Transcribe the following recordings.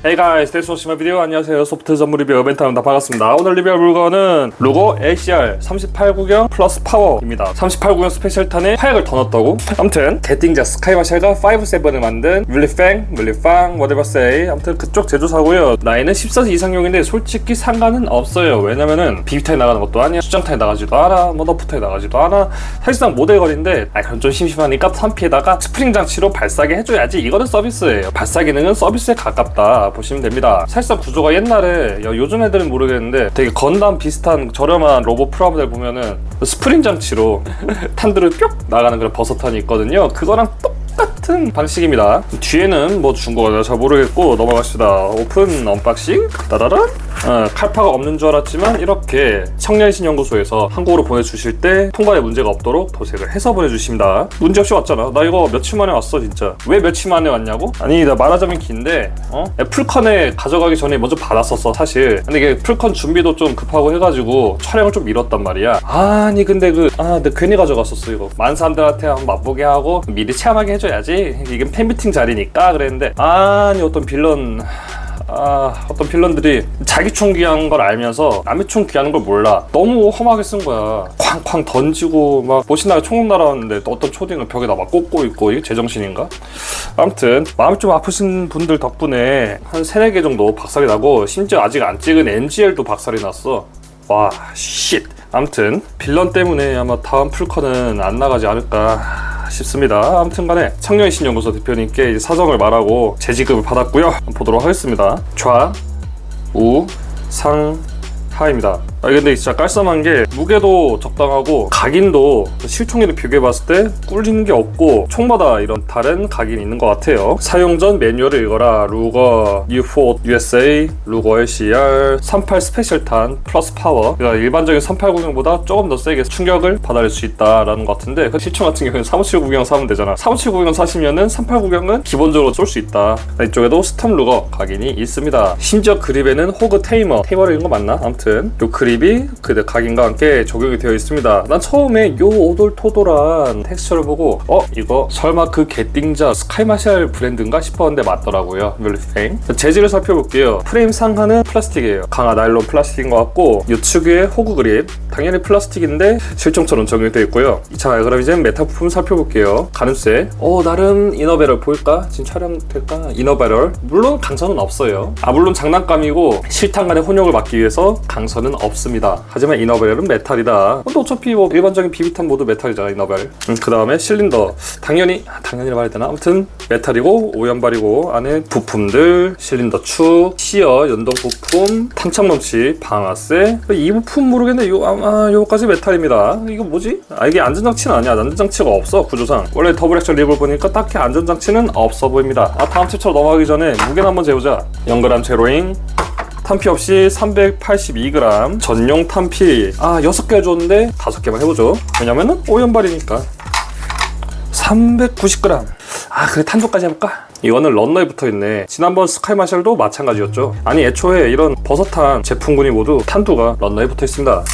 Hey guys, thanks for watching my video. 안녕하세요. 소프트 전문 리뷰 멘탈입니다. 반갑습니다. 오늘 리뷰할 물건은 루거 LCR 38구경 플러스 파워입니다. 38구경 스페셜탄에 화약을 더 넣었다고? 아무튼 게팅자 스카이마샬과 5-7을 만든 물리팡, whatever say. 아무튼 그쪽 제조사고요. 나이는 14세 이상용인데 솔직히 상관은 없어요. 왜냐면은 BB타에 나가는 것도 아니야, 수정타에 나가지도 않아, 너프타에 나가지도 않아. 사실상 모델걸인데 그럼 좀 심심하니까 탄피에다가 스프링 장치로 발사기 해줘야지. 이거는 서비스예요. 발사 기능은 서비스에 가깝다 보시면 됩니다. 사실상 구조가 옛날에, 요즘 애들은 모르겠는데 되게 건담 비슷한 저렴한 로봇 프라모델 보면은 스프링 장치로 탄두를 뿅 나가는 그런 버섯탄이 있거든요. 그거랑 똑같은 방식입니다. 뒤에는 뭐 중고가 잘 모르겠고 넘어갑시다. 오픈 언박싱 따다란. 칼파가 없는 줄 알았지만 이렇게 청년신연구소에서 한국으로 보내주실 때 통관에 문제가 없도록 도색을 해서 보내주십니다. 문제없이 왔잖아. 나 이거 며칠 만에 왔어 진짜. 왜 며칠 만에 왔냐고? 아니 나 말하자면 긴데 애플컨에 가져가기 전에 먼저 받았었어 사실. 근데 이게 애플컨 준비도 좀 급하고 해가지고 촬영을 좀 미뤘단 말이야. 아니 근데 내가 괜히 가져갔었어 이거. 많은 사람들한테 한번 맛보게 하고 미리 체험하게 해줘야지. 이게 팬미팅 자리니까 그랬는데 아니 어떤 빌런들이 자기 총 귀한 걸 알면서 남의 총 귀하는 걸 몰라. 너무 험하게 쓴 거야. 쾅쾅 던지고 막 보시나요? 총알 날아왔는데 또 어떤 초딩을 벽에다 막 꽂고 있고. 이게 제정신인가? 아무튼 마음이 좀 아프신 분들 덕분에 한 3-4개 정도 박살이 나고 심지어 아직 안 찍은 NGL도 박살이 났어. 와 쉿. 아무튼 빌런 때문에 아마 다음 풀컷은 안 나가지 않을까 싶습니다. 아무튼 간에 청년신연구소 대표님께 이제 사정을 말하고 재지급을 받았고요. 보도록 하겠습니다. 좌, 우, 상, 하입니다. 근데 진짜 깔쌈한 게 무게도 적당하고 각인도 실총이랑 비교해봤을 때 꿀리는 게 없고 총마다 이런 다른 각인이 있는 것 같아요. 사용 전 매뉴얼을 읽어라. 루거 U4 USA, 루거 LCR 38 스페셜탄 플러스 파워. 그러니까 일반적인 38구경보다 조금 더 세게 충격을 받아낼 수 있다라는 것 같은데, 그 실총 같은 경우는 357구경 사면 되잖아. 357구경 사시면은 38구경은 기본적으로 쏠 수 있다. 이쪽에도 스톰 루거 각인이 있습니다. 심지어 그립에는 호그 테이머를 읽은 거 맞나? 아무튼 요 그립이 그 각인과 함께 적용이 되어 있습니다. 난 처음에 요 오돌토돌한 텍스처를 보고 이거 설마 그 게팅자 스카이마샬 브랜드인가 싶었는데 맞더라고요. 물리팡. 재질을 살펴볼게요. 프레임 상하는 플라스틱이에요. 강화 나일론 플라스틱인 것 같고 요 측의 호구 그립 당연히 플라스틱인데 실총처럼 적용되어 있고요. 자 그럼 이제 메탈 부품 살펴볼게요. 가늠쇠. 나름 이너배럴 보일까? 지금 촬영될까? 이너배럴. 물론 강선은 없어요. 물론 장난감이고 실탄 간의 혼용을 막기 위해서 강선은 없습니다. 하지만 이너벨은 메탈이다. 근데 어차피 뭐 일반적인 비비탄 모두 메탈이잖아 이너벨. 그 다음에 실린더. 당연히라 말해야 되나? 아무튼 메탈이고 오연발이고 안에 부품들 실린더 축, 시어, 연동 부품, 탄창 멈치, 방아쇠. 이 부품 모르겠네. 요거까지 메탈입니다. 이거 뭐지? 이게 안전장치는 아니야. 안전장치가 없어 구조상. 원래 더블 액션 립을 보니까 딱히 안전장치는 없어 보입니다. 다음 챕터로 넘어가기 전에 무게는 한번 재보자. 0g 제로잉. 탄피 없이 382g 전용 탄피 6개 줬는데 5개만 해보죠. 왜냐면은 오연발이니까. 390g. 그래 탄도까지 해볼까? 이거는 런너에 붙어있네. 지난번 스카이마샬도 마찬가지였죠. 애초에 이런 버섯탄 제품군이 모두 탄두가 런너에 붙어있습니다.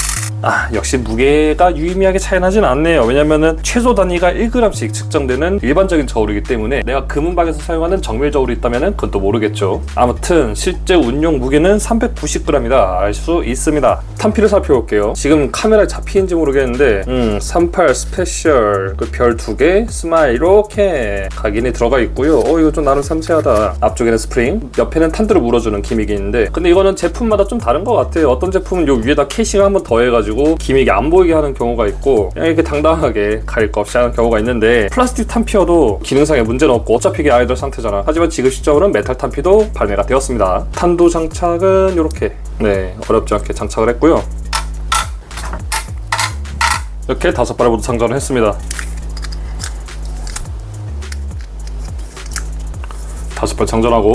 역시 무게가 유의미하게 차이 나진 않네요. 왜냐면은 최소 단위가 1g씩 측정되는 일반적인 저울이기 때문에 내가 금은방에서 사용하는 정밀 저울이 있다면은 그건 또 모르겠죠. 아무튼 실제 운용 무게는 390g이다 알 수 있습니다. 탄피를 살펴볼게요. 지금 카메라에 잡히는지 모르겠는데 38 스페셜 그 별 2개 스마일 이렇게 각인이 들어가 있고요. 이거 좀 나름 섬세하다. 앞쪽에는 스프링, 옆에는 탄두를 물어주는 기믹이 있는데, 근데 이거는 제품마다 좀 다른 것 같아요. 어떤 제품은 요 위에다 캐싱을 한번 더 해가지고 기믹이 안 보이게 하는 경우가 있고 그냥 이렇게 당당하게 가릴 거 없이 하는 경우가 있는데, 플라스틱 탄피어도 기능상에 문제는 없고 어차피 이게 아이돌 상태잖아. 하지만 지금 시점으로는 메탈 탄피도 발매가 되었습니다. 탄두 장착은 이렇게 어렵지 않게 장착을 했고요. 이렇게 5발을 모두 장전을 했습니다. 5발 장전하고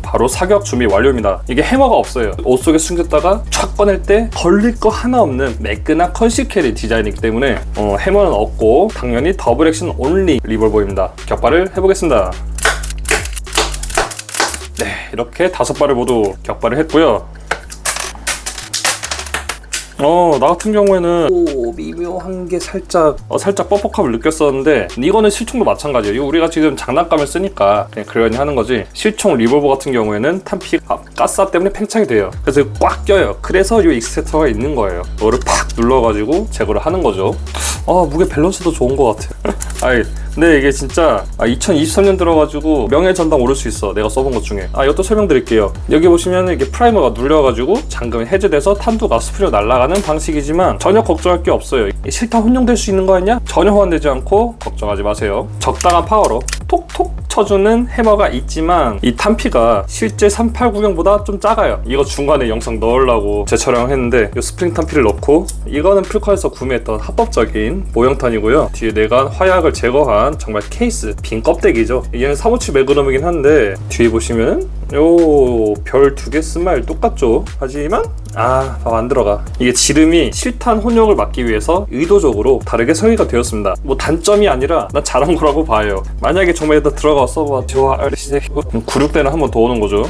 바로 사격 준비 완료입니다. 이게 해머가 없어요. 옷 속에 숨겼다가 촥 꺼낼 때 걸릴 거 하나 없는 매끈한 컨실 캐리 디자인이기 때문에 해머는 없고 당연히 더블 액션 온리 리볼버입니다. 격발을 해보겠습니다. 이렇게 5발을 모두 격발을 했고요. 나 같은 경우에는 미묘한 게 살짝 뻑뻑함을 느꼈었는데 이거는 실총도 마찬가지예요. 이거 우리가 지금 장난감을 쓰니까 그냥 그러니 하는 거지. 실총 리볼버 같은 경우에는 탄피가 가스 때문에 팽창이 돼요. 그래서 꽉 껴요. 그래서 이 익스트랙터가 있는 거예요. 이거를 팍 눌러가지고 제거를 하는 거죠. 무게 밸런스도 좋은 것 같아. 근데 이게 진짜 2023년 들어가지고 명예전당 오를 수 있어. 내가 써본 것 중에. 이것도 설명드릴게요. 여기 보시면 이게 프라이머가 눌려가지고 잠금이 해제돼서 탄두가 스프레어 날아가는 방식이지만 전혀 걱정할 게 없어요. 실탄 혼용될 수 있는 거 아니야? 전혀 호환되지 않고 걱정하지 마세요. 적당한 파워로 톡톡 쳐주는 해머가 있지만 이 탄피가 실제 389경보다 좀 작아요. 이거 중간에 영상 넣으려고 재촬영을 했는데 이 스프링 탄피를 넣고, 이거는 풀컬에서 구매했던 합법적인 모형탄이고요. 뒤에 내관 화약을 제거한 정말 케이스 빈 껍데기죠. 얘는 357 매그넘이긴 한데 뒤에 보시면 요 별 2개 스마일 똑같죠. 하지만 안 들어가. 이게 지름이 실탄 혼용을 막기 위해서 의도적으로 다르게 설계가 되었습니다. 뭐 단점이 아니라 난 잘한 거라고 봐요. 만약에 정말 여기다 들어가서 좋아 96대는 한 번 더 오는 거죠.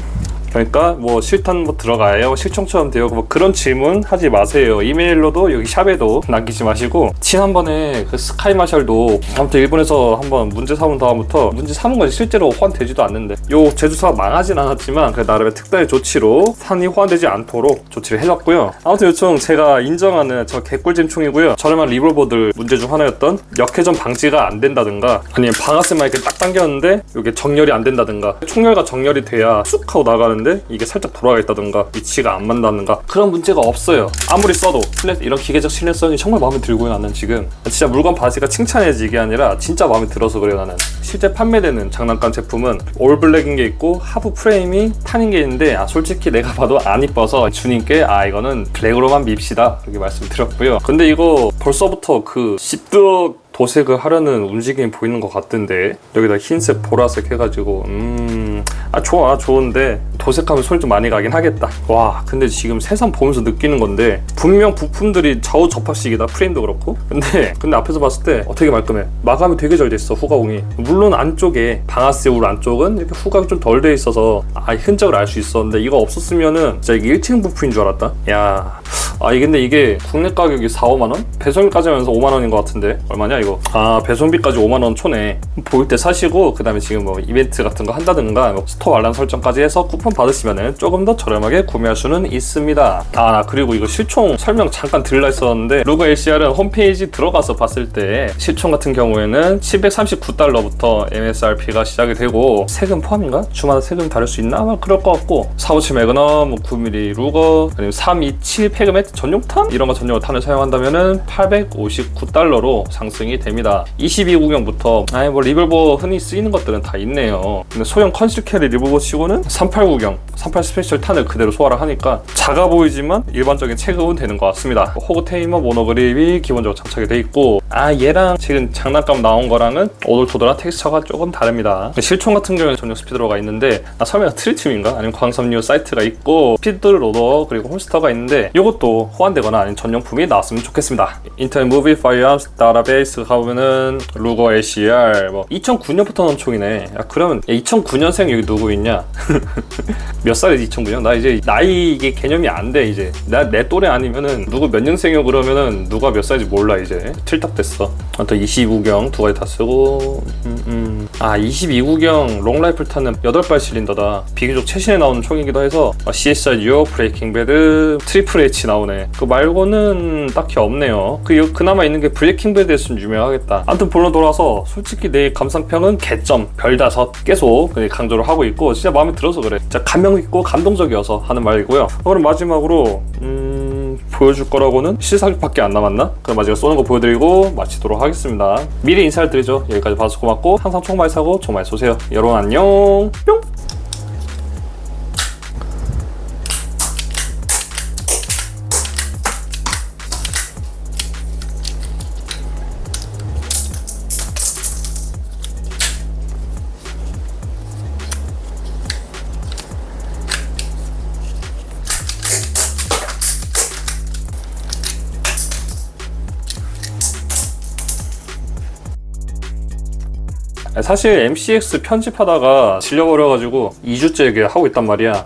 그러니까 뭐 실탄 뭐 들어가요, 실총처럼 돼요, 뭐 그런 질문 하지 마세요. 이메일로도 여기 샵에도 남기지 마시고. 지난번에 그 스카이 마샬도 아무튼 일본에서 한번 문제 삼은 다음부터 문제 삼은 건 실제로 호환되지도 않는데, 요 제조사가 망하진 않았지만 그 나름의 특단의 조치로 탄이 호환되지 않도록 조치를 해놨고요. 아무튼 요총 제가 인정하는 저 개꿀잼 총이고요. 저렴한 리볼버들 문제 중 하나였던 역회전 방지가 안 된다든가, 아니면 방아쇠만 이렇게 딱 당겼는데 이게 정렬이 안 된다든가, 총열과 정렬이 돼야 쑥 하고 나가는데 이게 살짝 돌아가 있다든가 위치가 안 맞다든가 그런 문제가 없어요. 아무리 써도 이런 기계적 신뢰성이 정말 마음에 들고요. 나는 지금 진짜 물건 바지가 칭찬해지게 아니라 진짜 마음에 들어서 그래요. 나는 실제 판매되는 장난감 제품은 올 블랙인 게 있고 하부 프레임이 탄인 게 있는데 솔직히 내가 봐도 안 이뻐서 주님께 이거는 블랙으로만 밉시다 이렇게 말씀드렸고요. 근데 이거 벌써부터 그 씹득 도색을 하려는 움직임이 보이는 것 같던데, 여기다 흰색 보라색 해가지고 좋은데 도색하면 손이 좀 많이 가긴 하겠다. 근데 지금 새삼 보면서 느끼는 건데, 분명 부품들이 좌우 접합식이다. 프레임도 그렇고. 근데 앞에서 봤을 때 되게 말끔해. 마감이 되게 잘 돼 있어, 후가공이. 물론 안쪽에 방아쇠 울 안쪽은 이렇게 후각이 좀 덜 돼 있어서 흔적을 알 수 있었는데, 이거 없었으면은 진짜 이게 1층 부품인 줄 알았다. 근데 이게 국내 가격이 4-5만원? 배송비까지 하면서 5만원인 것 같은데 얼마냐 이거? 배송비까지 5만원 초네. 보일 때 사시고, 그 다음에 지금 뭐 이벤트 같은 거 한다든가 뭐 스토어 알람 설정까지 해서 쿠폰 받으시면은 조금 더 저렴하게 구매할 수는 있습니다. 나 그리고 이거 실총 설명 잠깐 들라 했었는데, 루거 LCR은 홈페이지 들어가서 봤을 때 실총 같은 경우에는 $739부터 MSRP가 시작이 되고, 세금 포함인가? 주마다 세금 다를 수 있나? 그럴 것 같고, 457 매그넘, 9mm 루거, 아니면 327 패그맨 전용탄? 이런 거 전용으로 탄을 사용한다면은 $859로 상승이 됩니다. 22구경부터 뭐 리볼버 흔히 쓰이는 것들은 다 있네요. 근데 소형 컨실 캐리 리볼버 치고는 389경, 38 스페셜 탄을 그대로 소화를 하니까 작아 보이지만 일반적인 체급은 되는 것 같습니다. 호그 테이머 모노그립이 기본적으로 장착이 돼 있고, 얘랑 지금 장난감 나온 거랑은 오돌토돌한 텍스처가 조금 다릅니다. 실총 같은 경우는 전용 스피드로가 있는데, 설명 트리튠인가? 아니면 광섬유 사이트가 있고, 스피드 로더 그리고 홀스터가 있는데, 이것도 호환되거나 아니면 전용품이 나왔으면 좋겠습니다. 인텔 무비 파이어암스 다타베이스 가보면은 루거 LCR 2009년부터 나온 총이네. 그러면 2009년생 여기 누구 있냐? 몇 살이지 2009년? 나 이제 나이 이게 개념이 안 돼. 이제 내 또래 아니면은 누구 몇 년생이고 그러면은 누가 몇 살인지 몰라. 이제 틀딱됐어. 또 22구경 두 가지 다 쓰고 22구경 롱라이플 타는 8발 실린더다. 비교적 최신에 나오는 총이기도 해서 CSR 뉴욕 브레이킹 배드 트리플 H 나오네. 그 말고는 딱히 없네요. 그나마 있는 게 브레이킹 배드였으면 유명하겠다. 아무튼 본론 돌아서 솔직히 내 감상평은 개점 별5 계속 강조를 하고 있고, 진짜 마음에 들어서 그래. 진짜 감명 있고 감동적이어서 하는 말이고요. 그럼 마지막으로 보여줄 거라고는 실사격밖에 안 남았나? 그럼 마지막에 쏘는 거 보여드리고 마치도록 하겠습니다. 미리 인사를 드리죠. 여기까지 봐서 고맙고, 항상 총 많이 사고 총 많이 쏘세요. 여러분 안녕. 뿅. 사실 MCX 편집하다가 질려버려가지고 2주째 이게 하고 있단 말이야.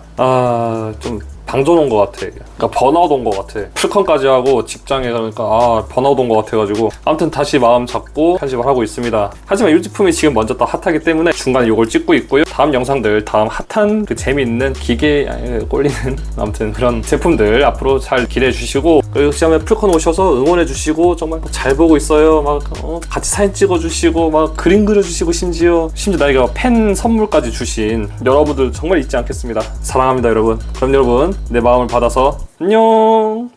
좀 방전 온 것 같아. 그러니까 번아웃 온 것 같아. 풀컨까지 하고 직장에 가니까 번아웃 온 것 같아가지고 아무튼 다시 마음 잡고 편집을 하고 있습니다. 하지만 이 제품이 지금 먼저 또 핫하기 때문에 중간에 이걸 찍고 있고요. 다음 영상들, 다음 핫한 그 재미있는 기계에 꼴리는 아무튼 그런 제품들 앞으로 잘 기대해 주시고, 그리고 시험에 풀컨 오셔서 응원해 주시고 정말 잘 보고 있어요 막 같이 사진 찍어 주시고 막 그림 그려 주시고 심지어 나에게 펜 선물까지 주신 여러분들 정말 잊지 않겠습니다. 사랑합니다 여러분. 그럼 여러분 내 마음을 받아서 안녕.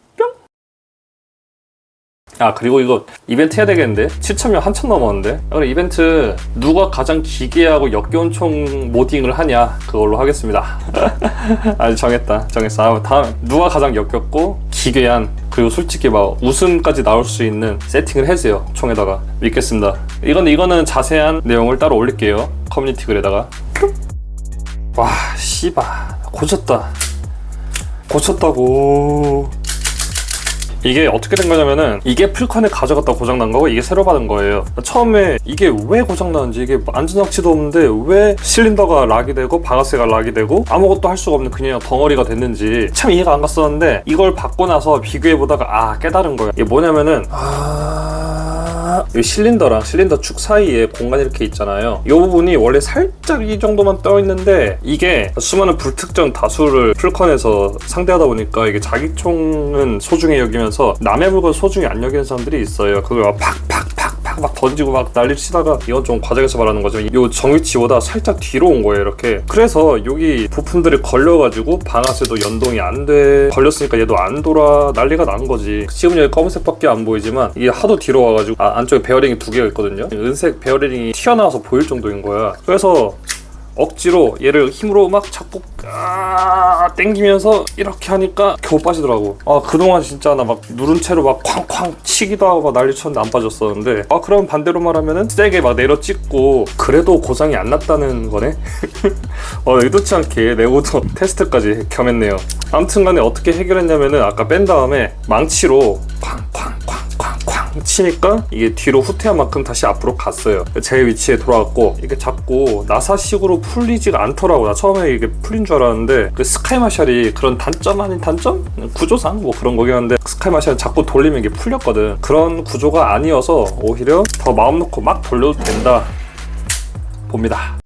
그리고 이거 이벤트 해야 되겠는데? 7,000명 한참 넘었는데? 그래, 이벤트 누가 가장 기괴하고 역겨운 총 모딩을 하냐 그걸로 하겠습니다. 정했어. 다음 누가 가장 역겹고 기괴한, 그리고 솔직히 막 웃음까지 나올 수 있는 세팅을 해주세요. 총에다가 믿겠습니다. 이거는 자세한 내용을 따로 올릴게요. 커뮤니티 글에다가. 와 씨발 고쳤다고. 이게 어떻게 된 거냐면은 이게 풀컨에 가져갔다 고장난 거고 이게 새로 받은 거예요. 처음에 이게 왜 고장나는지, 이게 안전장치도 없는데 왜 실린더가 락이 되고 방아쇠가 락이 되고 아무것도 할 수가 없는 그냥 덩어리가 됐는지 참 이해가 안 갔었는데, 이걸 받고 나서 비교해보다가 깨달은 거예요. 이게 뭐냐면은 이 실린더랑 실린더 축 사이에 공간이 이렇게 있잖아요. 이 부분이 원래 살짝 이 정도만 떠 있는데 이게 수많은 불특정 다수를 풀컨에서 상대하다 보니까 이게 자기 총은 소중히 여기면서 남의 물건 소중히 안 여기는 사람들이 있어요. 그걸 막 막 던지고 막 난리 치다가, 이건 좀 과장해서 말하는 거죠. 이 정위치보다 살짝 뒤로 온 거예요 이렇게. 그래서 여기 부품들이 걸려가지고 방아쇠도 연동이 안 돼. 걸렸으니까 얘도 안 돌아. 난리가 난 거지. 지금 여기 검은색밖에 안 보이지만 이게 하도 뒤로 와가지고 안쪽에 베어링이 2개가 있거든요. 은색 베어링이 튀어나와서 보일 정도인 거야. 그래서 억지로 얘를 힘으로 막 자꾸 땡기면서 이렇게 하니까 겨우 빠지더라고. 그동안 진짜 나 막 누른 채로 막 쾅쾅 치기도 하고 막 난리 쳤는데 안 빠졌었는데, 그럼 반대로 말하면은 세게 막 내려 찍고 그래도 고장이 안 났다는 거네. 의도치 않게 내고도 테스트까지 겸했네요. 아무튼 간에 어떻게 해결했냐면은 아까 뺀 다음에 망치로 쾅쾅 치니까 이게 뒤로 후퇴한 만큼 다시 앞으로 갔어요. 제 위치에 돌아왔고, 이게 자꾸 나사식으로 풀리지가 않더라고. 나 처음에 이게 풀린 줄 알았는데 그 스카이 마샬이 그런 단점 아닌 단점? 구조상 뭐 그런 거긴 한데, 스카이 마샬은 자꾸 돌리면 이게 풀렸거든. 그런 구조가 아니어서 오히려 더 마음 놓고 막 돌려도 된다 봅니다.